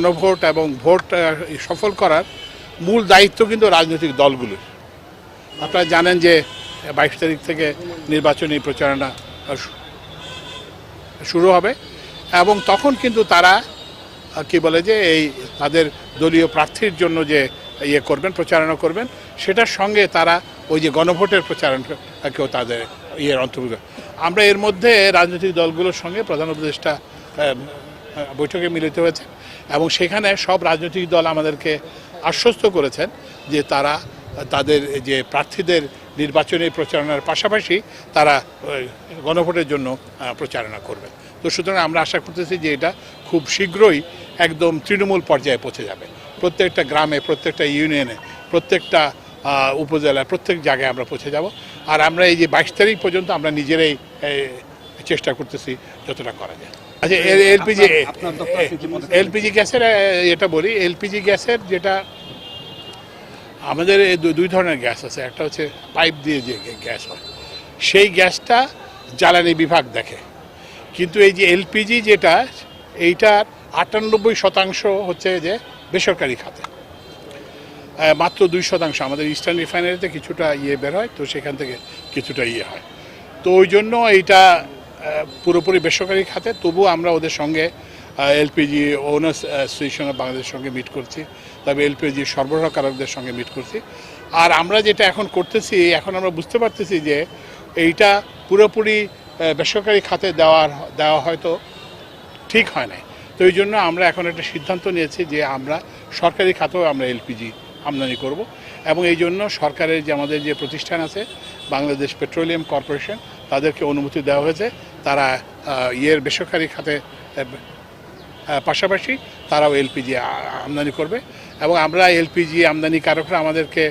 গণভোট এবং ভোট সফল করার মূল দায়িত্ব কিন্তু রাজনৈতিক দলগুলোর। আপনারা জানেন যে 22 তারিখ থেকে নির্বাচনী প্রচারণা শুরু হবে এবং তখন কিন্তু তারা কি বলে যে এই তাদের দলীয় প্রার্থীর জন্য যে করবেন, প্রচারণা করবেন, সেটার সঙ্গে তারা ওই যে গণভোটের প্রচারণাকেও তাদের অন্তর্ভুক্ত। আমরা এর মধ্যে রাজনৈতিক দলগুলোর সঙ্গে প্রধান উপদেষ্টা বৈঠকে মিলিত হয়েছে এবং সেখানে সব রাজনৈতিক দল আমাদেরকে আশ্বস্ত করেছেন যে তারা তাদের যে প্রার্থীদের নির্বাচনী প্রচারণার পাশাপাশি তারা গণভোটের জন্য প্রচারণা করবেন। তো সুতরাং আমরা আশা করতেছি যে এটা খুব শীঘ্রই একদম তৃণমূল পর্যায়ে পৌঁছে যাবে। প্রত্যেকটা গ্রামে, প্রত্যেকটা ইউনিয়নে, প্রত্যেকটা উপজেলায়, প্রত্যেক জায়গায় আমরা পৌঁছে যাব। আর আমরা এই যে 22 তারিখ পর্যন্ত আমরা নিজেরাই চেষ্টা করতেছি যতটা করা যায়। আচ্ছা, এলপিজি গ্যাসের এটা বলি। এলপিজি গ্যাসের যেটা আমাদের দুই ধরনের গ্যাস আছে। একটা হচ্ছে পাইপ দিয়ে যে গ্যাস হয়, সেই গ্যাসটা জ্বালানি বিভাগ দেখে, কিন্তু এই যে এলপিজি যেটা, এইটার 98% হচ্ছে যে বেসরকারি খাতে, মাত্র 2% আমাদের ইস্টার্ন রিফাইনারিতে কিছুটা বের হয়, তো সেখান থেকে কিছুটা হয়। তো ওই জন্য এইটা পুরোপুরি বেসরকারি খাতে। তবু আমরা ওদের সঙ্গে এলপিজি ওনার্স অ্যাসোসিয়েশন অফ বাংলাদেশের সঙ্গে মিট করছি, তবে এলপিজি সরবরাহকারকদের সঙ্গে মিট করছি। আর আমরা যেটা এখন করতেছি, এখন আমরা বুঝতে পারতেছি যে এইটা পুরোপুরি বেসরকারি খাতে দেওয়া হয়তো ঠিক হয় নাই। তো এই জন্য আমরা এখন একটা সিদ্ধান্ত নিয়েছি যে আমরা সরকারি খাতেও আমরা এলপিজি আমদানি করব এবং এই জন্য সরকারের যে আমাদের যে প্রতিষ্ঠান আছে, বাংলাদেশ পেট্রোলিয়াম কর্পোরেশন, তাদেরকে অনুমতি দেওয়া হয়েছে। তারা বেসরকারি খাতে পাশাপাশি তারাও এলপিজি আমদানি করবে এবং আমরা এলপিজি আমদানিকারকরা আমাদেরকে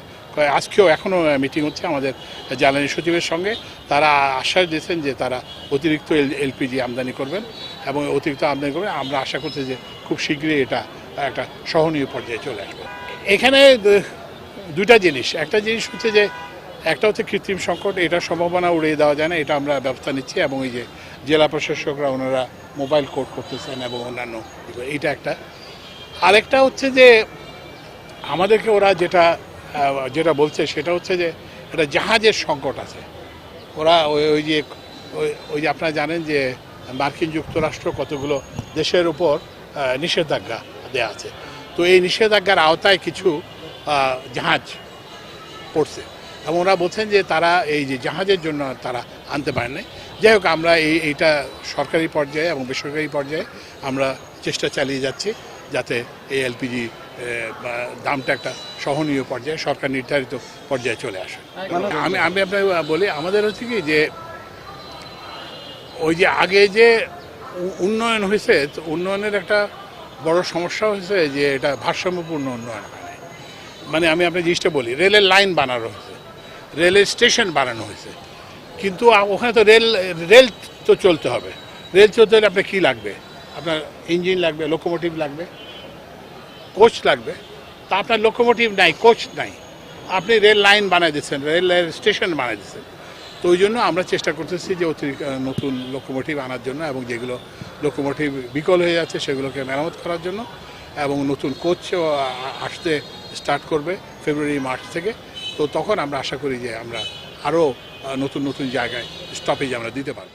আজকেও এখনও মিটিং হচ্ছে আমাদের জ্বালানি সচিবের সঙ্গে। তারা আশ্বাস দিয়েছেন যে তারা অতিরিক্ত এলপিজি আমদানি করবেন এবং অতিরিক্ত আমদানি করবেন। আমরা আশা করছি যে খুব শীঘ্রই এটা একটা সহনীয় পর্যায়ে চলে আসবে। এখানে দুইটা জিনিস। একটা জিনিস হচ্ছে যে একটা হচ্ছে কৃত্রিম সংকট, এটার সম্ভাবনা উড়িয়ে দেওয়া যায় না, এটা আমরা ব্যবস্থা নিচ্ছি এবং এই যে জেলা প্রশাসকরা ওনারা মোবাইল কোর্ট করতেছেন এবং অন্যান্য, এইটা একটা। আরেকটা হচ্ছে যে আমাদেরকে ওরা যেটা বলছে সেটা হচ্ছে যে একটা জাহাজের সংকট আছে। ওরা ওই যে আপনারা জানেন যে মার্কিন যুক্তরাষ্ট্র কতগুলো দেশের উপর নিষেধাজ্ঞা দেওয়া আছে। তো এই নিষেধাজ্ঞার আওতায় কিছু জাহাজ পড়ছে এবং ওরা বলছেন যে তারা এই যে জাহাজের জন্য তারা আনতে পারেন নাই। যাই হোক, আমরা এইটা সরকারি পর্যায়ে এবং বেসরকারি পর্যায়ে আমরা চেষ্টা চালিয়ে যাচ্ছি যাতে এই এলপিজি দামটা একটা সহনীয় পর্যায়ে, সরকার নির্ধারিত পর্যায়ে চলে আসে। আমি আপনাকে বলি, আমাদের হচ্ছে কি যে ওই যে আগে যে উন্নয়ন হয়েছে, তো উন্নয়নের একটা বড় সমস্যা হয়েছে যে এটা ভারসাম্যপূর্ণ উন্নয়ন হয় নাই। মানে আমি আপনার জিনিসটা বলি, রেলের লাইন বানানো হয়েছে, রেলের স্টেশন বানানো হয়েছে, কিন্তু ওখানে তো রেল তো চলতে হবে। রেল চলতে হলে আপনার কী লাগবে? আপনার ইঞ্জিন লাগবে, লোকোমোটিভ লাগবে, কোচ লাগবে। তা আপনার লোকোমোটিভ নাই, কোচ নাই, আপনি রেল লাইন বানাই দিচ্ছেন, রেলের স্টেশন বানাই দিচ্ছেন। তো ওই জন্য আমরা চেষ্টা করতেছি যে অতিরিক্ত নতুন লোকোমোটিভ আনার জন্য এবং যেগুলো লোকোমোটিভ বিকল হয়ে যাচ্ছে সেগুলোকে মেরামত করার জন্য, এবং নতুন কোচও আসতে স্টার্ট করবে ফেব্রুয়ারি মার্চ থেকে। তো তখন আমরা আশা করি যে আমরা আরও নতুন নতুন জায়গায় স্টপেজ আমরা দিতে পারবো।